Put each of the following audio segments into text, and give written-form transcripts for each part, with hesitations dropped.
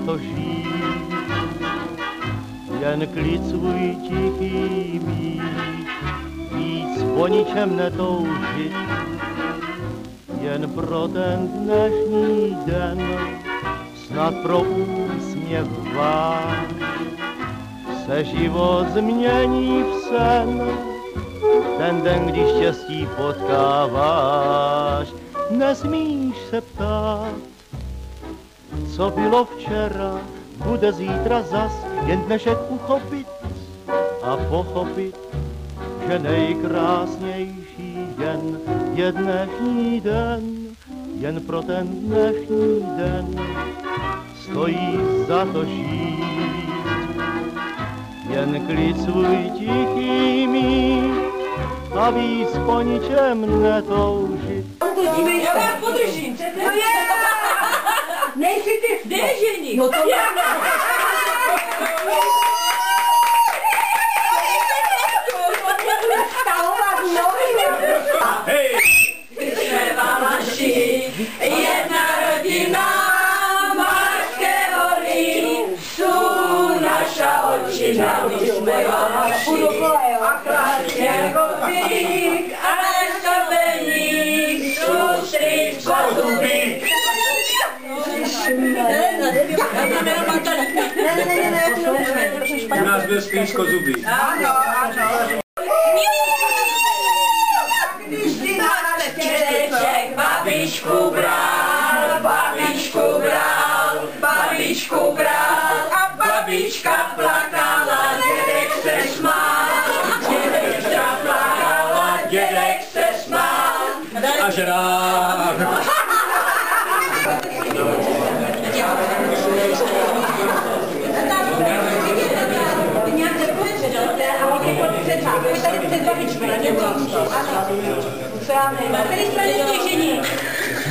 to žít, jen klid svůj tichý mít, víc po ničem netoužit, jen pro ten dnešní den, snad pro úsměv váš, se život změní v sen. Ten den, když štěstí potkáváš, nesmíš se ptát, co bylo včera, bude zítra zas, jen dnešek uchopit a pochopit, že nejkrásnější den je dnešní den, jen pro ten dnešní den stojí za to žít, jen klid svůj tichý mít a víc po ničem netoužit. Já vás podržím. Nejsi ty, kde je ženich? No to hej! Jsme Valaši, jedna rodina, Malašské hory, tu naša očina, my jsme Valaši, a kladně kopík, a škabeník, tu stričko zubík. U nás byl stričko zubík. Dědeček babičku bral, a babička plakala, dědek se smál, dědečka plakala, dědek se smál. A žrát. Tady jsme netěžení.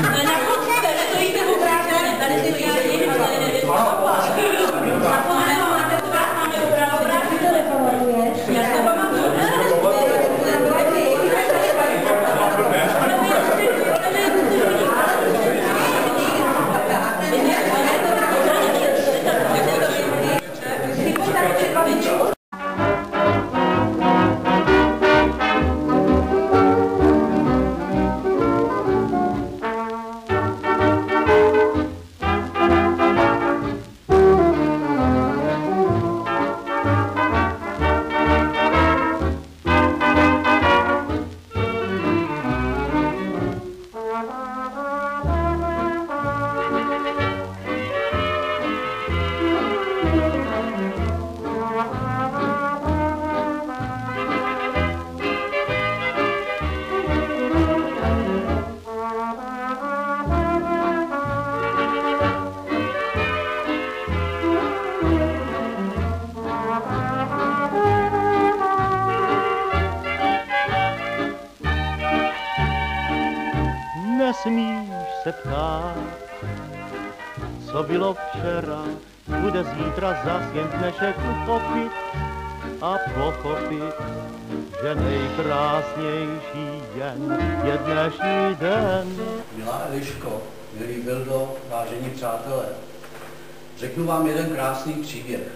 Na podstavě stojíte v obrázku, tady si stojíte Zapomenou, máte to vrát, máme obrázky, to nepamatuješ. Já se pamatuju. Nesmíš se ptát, co bylo včera, bude zítra zas, jen dnešek uchopit a pochopit, že nejkrásnější den je dnešní den. Milá Eliško, milý Vildo, vážení přátelé, řeknu vám jeden krásný příběh.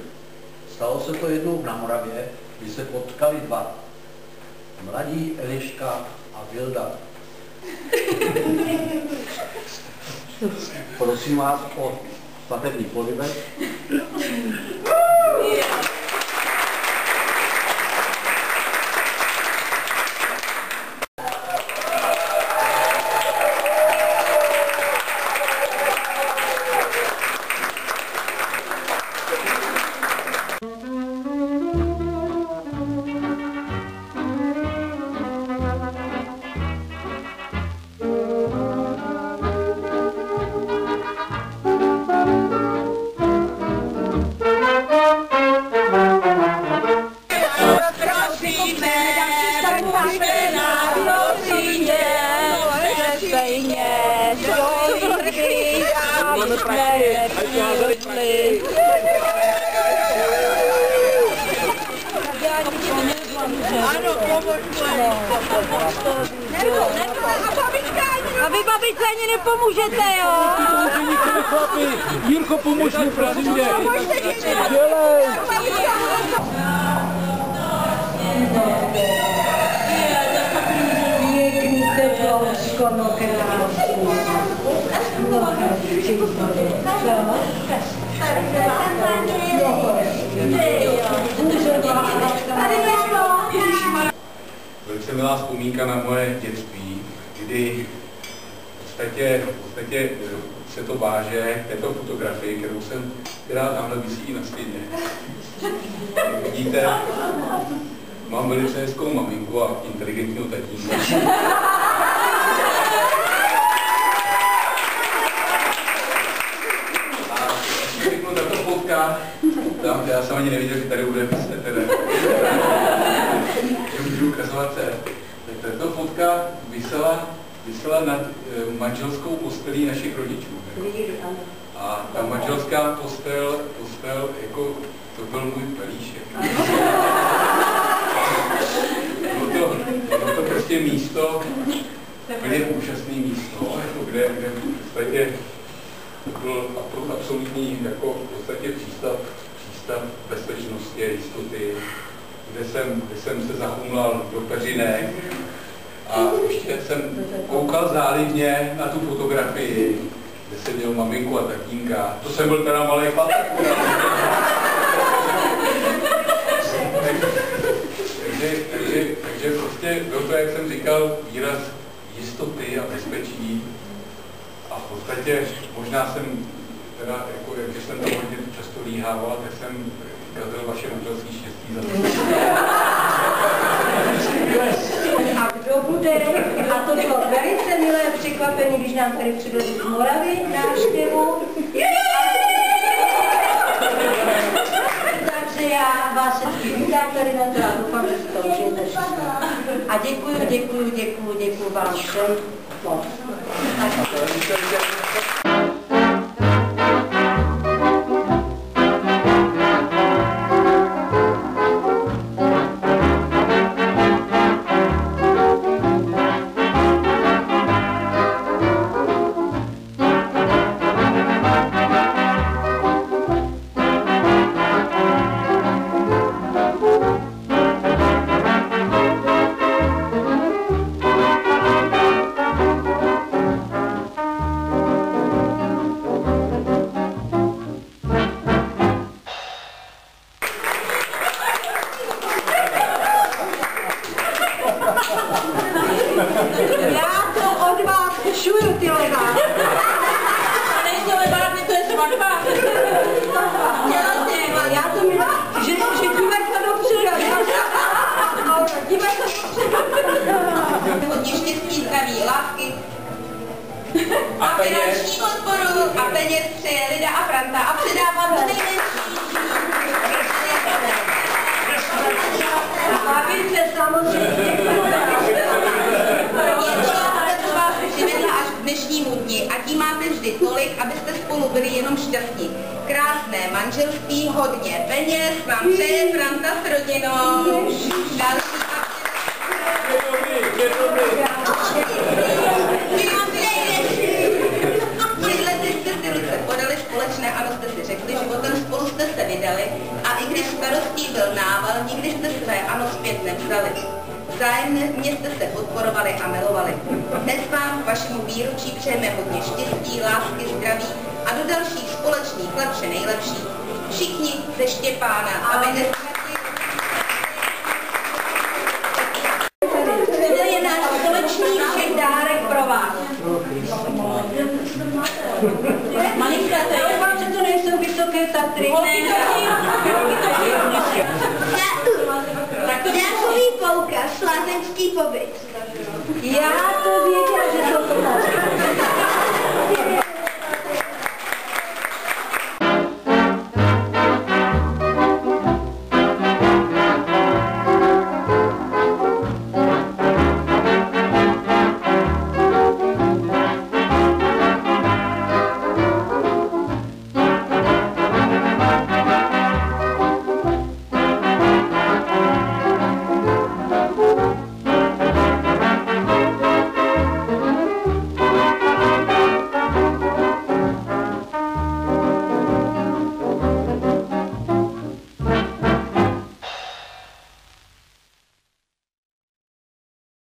Stalo se to jednou na Moravě, kdy se potkali dva. Mladí Eliška a Vilda. Prosím vás o svatební polibek. Ano, pomožme. A vy babičce ani nepomůžete, jo? Jirko, pomož mi, prosím tě. Pěkný teploučko, no krásný. Velice milá vzpomínka na moje dětství, kdy v podstatě se to váže k této fotografii, která tamhle visí na stěně. Jak vidíte, mám velice hezkou maminku a inteligentního tatínka. A řeknu, tato fotka, já jsem ani neviděl, že tady bude teda. Můžu ukazovat se. Tak tato fotka visela nad manželskou postelí našich rodičů. A ta manželská postel jako to byl můj pelíšek. Bylo to prostě místo, úplně úžasné místo, jako kde v podstatě byl absolutní jako v podstatě přístav bezpečnosti a jistoty, kde jsem se zachumlal do peřinek a ještě jsem koukal zálibně na tu fotografii, kde jsem měl maminku a tatínka. To jsem byl teda malý chlapec. Takže prostě byl to, jak jsem říkal, výraz jistoty a bezpečí. A v podstatě možná jsem teda, jako, když jsem tam hodně často líhával, tak jsem ukázal vaše manželské štěstí za to. A kdo bude, a to bylo velice milé překvapení, když nám tady přivedli z Moravy návštěvu. Takže já vás všechny vítám tady na to a doufám, že si to užijete všechno. A děkuju vám všem moc. Já to od vás šuju, ty levá. A nejsou lebárny, to je svatba. Já to mi, že dívaj se dopředu. Dívaj se dopředu. Hodně štěstí, zdraví, lásky. A finanční podporu a peněz přeje Lida a Franta a předávám to nejmenší. Babičce samozřejmě. Přivedla až k dnešnímu dni a tím máte vždy tolik, abyste spolu byli jenom šťastní. Krásné manželství, hodně peněz, vám přeje Franta s rodinou. Další Před lety jste si ruce podali společné, ano, jste si řekli, životem spolu jste se vydali a i když starostí byl nával, nikdy jste své ano zpět nevzdali. Vzájemně jste se podporovali a milovali. Dnes vám k vašemu výročí přejeme hodně štěstí, lásky, zdraví a do dalších společných let vše nejlepší. Všichni ze Štěpána, aby nesmrtli. To je náš společný všech dárek pro vás. Malinka, to je vám, že to nejsou vysoké Tatry. Nějakový poukaz, lázeňský pobyt. Já to věděla, že to